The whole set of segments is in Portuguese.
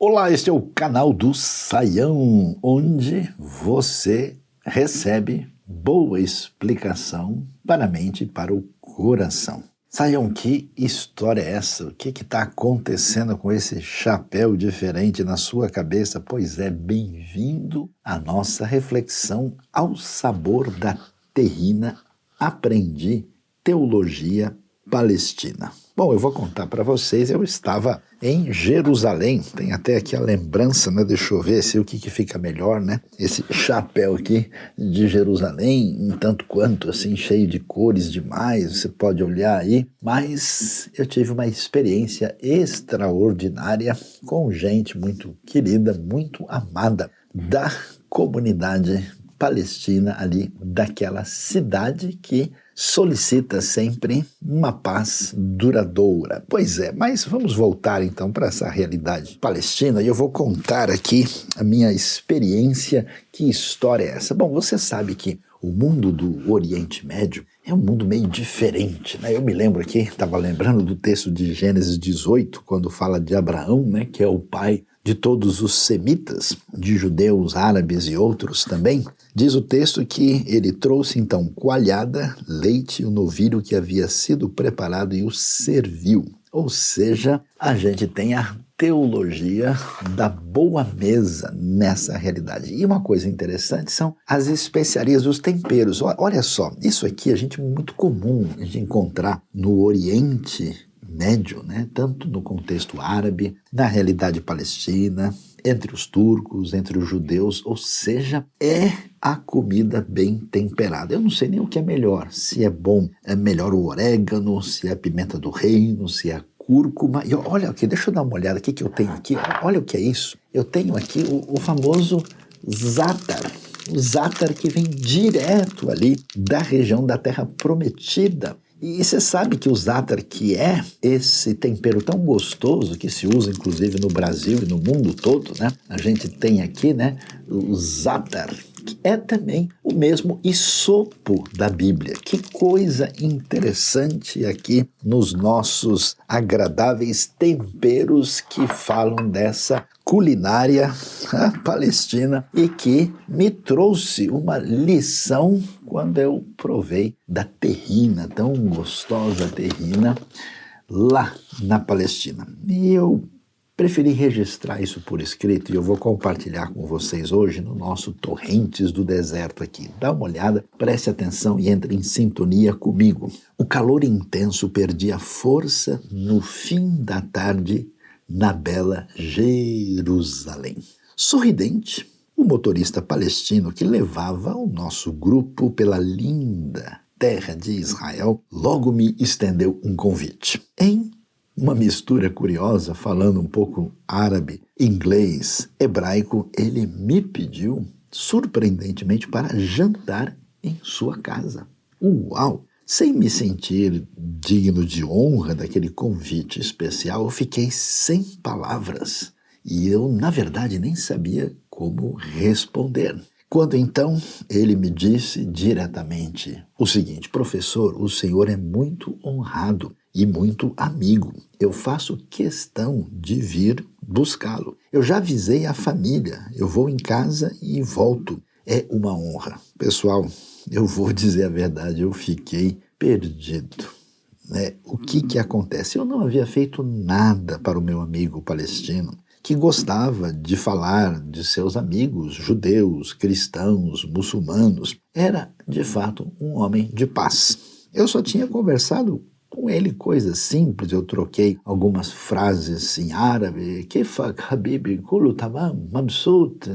Olá, este é o canal do Saião, onde você recebe boa explicação para a mente e para o coração. Saião, que história é essa? O que está acontecendo com esse chapéu diferente na sua cabeça? Pois é, bem-vindo à nossa reflexão ao sabor da terrina. Aprendi teologia palestina. Bom, eu vou contar para vocês, eu estava em Jerusalém, tem até aqui a lembrança, né? Deixa eu ver se o que fica melhor, né? Esse chapéu aqui de Jerusalém, um tanto quanto assim, cheio de cores demais, você pode olhar aí, mas eu tive uma experiência extraordinária com gente muito querida, muito amada da comunidade palestina ali, daquela cidade que solicita sempre uma paz duradoura. Pois é, mas vamos voltar então para essa realidade palestina e eu vou contar aqui a minha experiência. Que história é essa? Bom, você sabe que o mundo do Oriente Médio é um mundo meio diferente, né? Eu me lembro aqui, estava lembrando do texto de Gênesis 18, quando fala de Abraão, né, que é o pai de todos os semitas, de judeus, árabes e outros também. Diz o texto que ele trouxe então coalhada, leite e o novilho que havia sido preparado e o serviu. Ou seja, a gente tem a teologia da boa mesa nessa realidade. E uma coisa interessante são as especiarias, os temperos. Olha só, isso aqui a gente é muito comum a gente encontrar no Oriente Médio, né? Tanto no contexto árabe, na realidade palestina, entre os turcos, entre os judeus, ou seja, é a comida bem temperada. Eu não sei nem o que é melhor, se é bom, é melhor o orégano, se é a pimenta do reino, se é a cúrcuma. E olha aqui, deixa eu dar uma olhada, o que eu tenho aqui? Olha o que é isso. Eu tenho aqui o famoso zátar. O zátar que vem direto ali da região da Terra Prometida. E você sabe que o zátar, que é esse tempero tão gostoso que se usa inclusive no Brasil e no mundo todo, né? A gente tem aqui, né, o zátar, que é também o mesmo isopo da Bíblia. Que coisa interessante aqui nos nossos agradáveis temperos que falam dessa culinária palestina e que me trouxe uma lição quando eu provei da terrina, tão gostosa terrina, lá na Palestina. E eu preferi registrar isso por escrito e eu vou compartilhar com vocês hoje no nosso Torrentes do Deserto aqui. Dá uma olhada, preste atenção e entre em sintonia comigo. O calor intenso perdia força no fim da tarde na bela Jerusalém. Sorridente, o motorista palestino que levava o nosso grupo pela linda terra de Israel logo me estendeu um convite. Em uma mistura curiosa, falando um pouco árabe, inglês, hebraico, ele me pediu, surpreendentemente, para jantar em sua casa. Uau! Sem me sentir digno de honra daquele convite especial, eu fiquei sem palavras. E eu, na verdade, nem sabia como responder. Quando então ele me disse diretamente o seguinte: professor, o senhor é muito honrado e muito amigo. Eu faço questão de vir buscá-lo. Eu já avisei a família, eu vou em casa e volto. É uma honra. Pessoal, eu vou dizer a verdade, eu fiquei perdido. O que acontece? Eu não havia feito nada para o meu amigo palestino, que gostava de falar de seus amigos judeus, cristãos, muçulmanos. Era, de fato, um homem de paz. Eu só tinha conversado com ele coisas simples, eu troquei algumas frases em árabe, Kefak, Habibi, Kulu Tamam, Mabsut,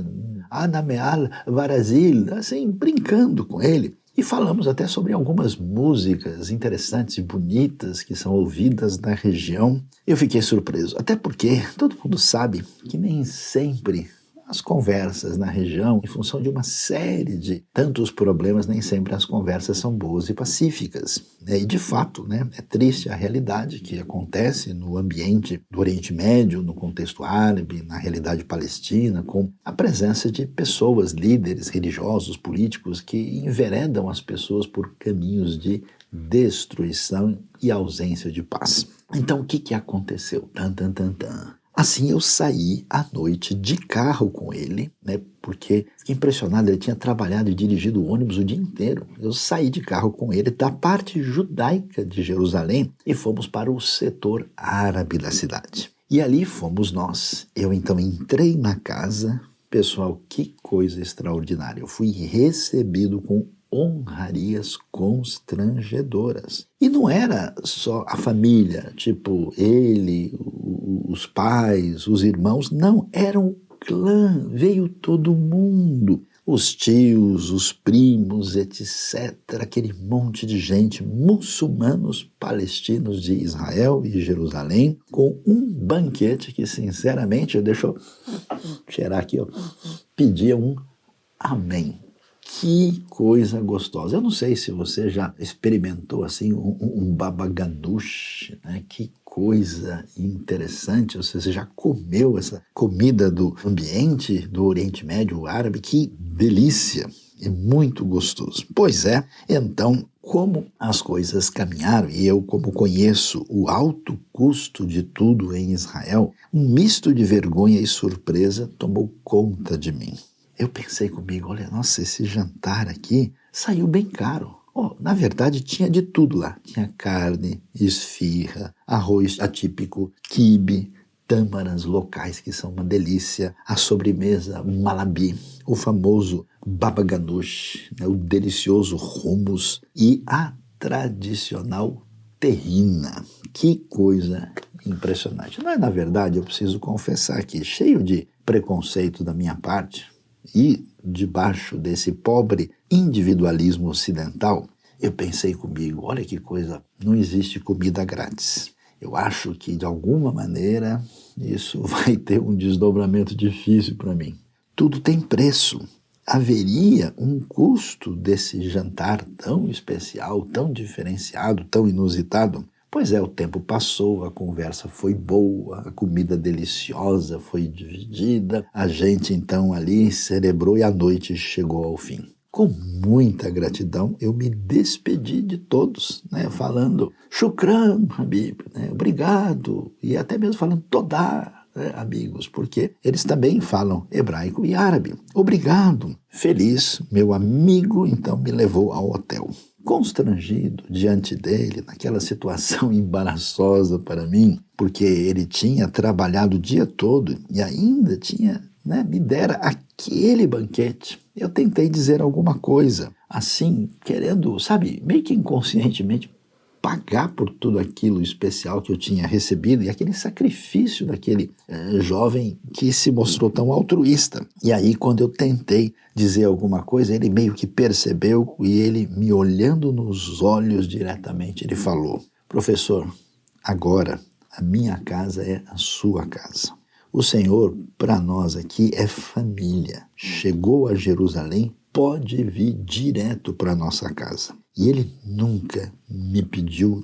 Ana Meal, Varazil, assim, brincando com ele. E falamos até sobre algumas músicas interessantes e bonitas que são ouvidas na região. Eu fiquei surpreso, até porque todo mundo sabe que nem sempre as conversas na região, em função de uma série de tantos problemas, nem sempre as conversas são boas e pacíficas. E de fato, é triste a realidade que acontece no ambiente do Oriente Médio, no contexto árabe, na realidade palestina, com a presença de pessoas, líderes religiosos, políticos, que enveredam as pessoas por caminhos de destruição e ausência de paz. Então, o que aconteceu? Assim eu saí à noite de carro com ele, né? Porque fiquei impressionado, ele tinha trabalhado e dirigido o ônibus o dia inteiro. Eu saí de carro com ele da parte judaica de Jerusalém e fomos para o setor árabe da cidade. E ali fomos nós. Eu então entrei na casa. Pessoal, que coisa extraordinária. Eu fui recebido com honrarias constrangedoras. E não era só a família, tipo ele, os pais, os irmãos, não, era um clã, veio todo mundo. Os tios, os primos, etc., aquele monte de gente, muçulmanos, palestinos de Israel e Jerusalém, com um banquete que, sinceramente, deixa eu cheirar aqui, ó, pedia um amém. Que coisa gostosa. Eu não sei se você já experimentou assim um baba ganoush, né? Que coisa interessante. Você já comeu essa comida do ambiente do Oriente Médio árabe? Que delícia! É muito gostoso. Pois é, então, como as coisas caminharam, e eu, como conheço o alto custo de tudo em Israel, um misto de vergonha e surpresa tomou conta de mim. Eu pensei comigo, olha, nossa, esse jantar aqui saiu bem caro. Oh, na verdade, tinha de tudo lá. Tinha carne, esfirra, arroz atípico, quibe, tâmaras locais, que são uma delícia, a sobremesa malabi, o famoso baba ganoush, né, o delicioso hummus e a tradicional terrina. Que coisa impressionante. Não é, na verdade, eu preciso confessar que, cheio de preconceito da minha parte, e debaixo desse pobre individualismo ocidental, eu pensei comigo, olha que coisa, não existe comida grátis. Eu acho que, de alguma maneira, isso vai ter um desdobramento difícil para mim. Tudo tem preço. Haveria um custo desse jantar tão especial, tão diferenciado, tão inusitado? Pois é, o tempo passou, a conversa foi boa, a comida deliciosa foi dividida, a gente então ali celebrou e a noite chegou ao fim. Com muita gratidão, eu me despedi de todos, né, falando Shukran, Habib, né, obrigado, e até mesmo falando Todá, né, amigos, porque eles também falam hebraico e árabe. Obrigado. Feliz, meu amigo então me levou ao hotel. Constrangido diante dele, naquela situação embaraçosa para mim, porque ele tinha trabalhado o dia todo e ainda tinha, né, me dera aquele banquete. Eu tentei dizer alguma coisa, assim, querendo, sabe, meio que inconscientemente, pagar por tudo aquilo especial que eu tinha recebido e aquele sacrifício daquele jovem que se mostrou tão altruísta. E aí, quando eu tentei dizer alguma coisa, ele meio que percebeu e ele, me olhando nos olhos diretamente, ele falou: professor, agora a minha casa é a sua casa. O Senhor, para nós aqui, é família. Chegou a Jerusalém, pode vir direto para nossa casa. E ele nunca me pediu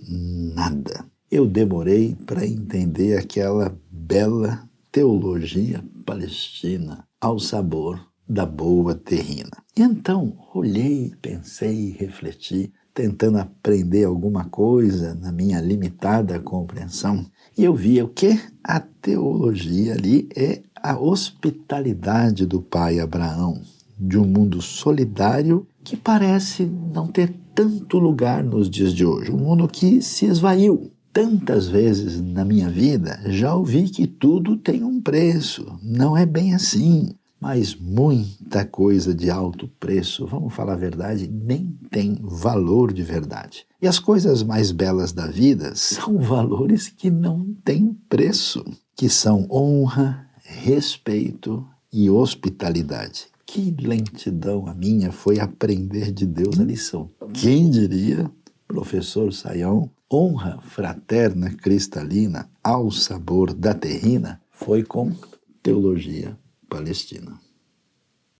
nada. Eu demorei para entender aquela bela teologia palestina ao sabor da boa terrina. Então, olhei, pensei, refleti, tentando aprender alguma coisa na minha limitada compreensão. E eu via o que? A teologia ali é a hospitalidade do pai Abraão, de um mundo solidário que parece não ter tanto lugar nos dias de hoje. Um mundo que se esvaiu. Tantas vezes na minha vida já ouvi que tudo tem um preço. Não é bem assim. Mas muita coisa de alto preço, vamos falar a verdade, nem tem valor de verdade. E as coisas mais belas da vida são valores que não têm preço, que são honra, respeito e hospitalidade. Que lentidão a minha foi aprender de Deus a lição. Quem diria, professor Sayão, honra fraterna cristalina ao sabor da terrina, foi com teologia palestina.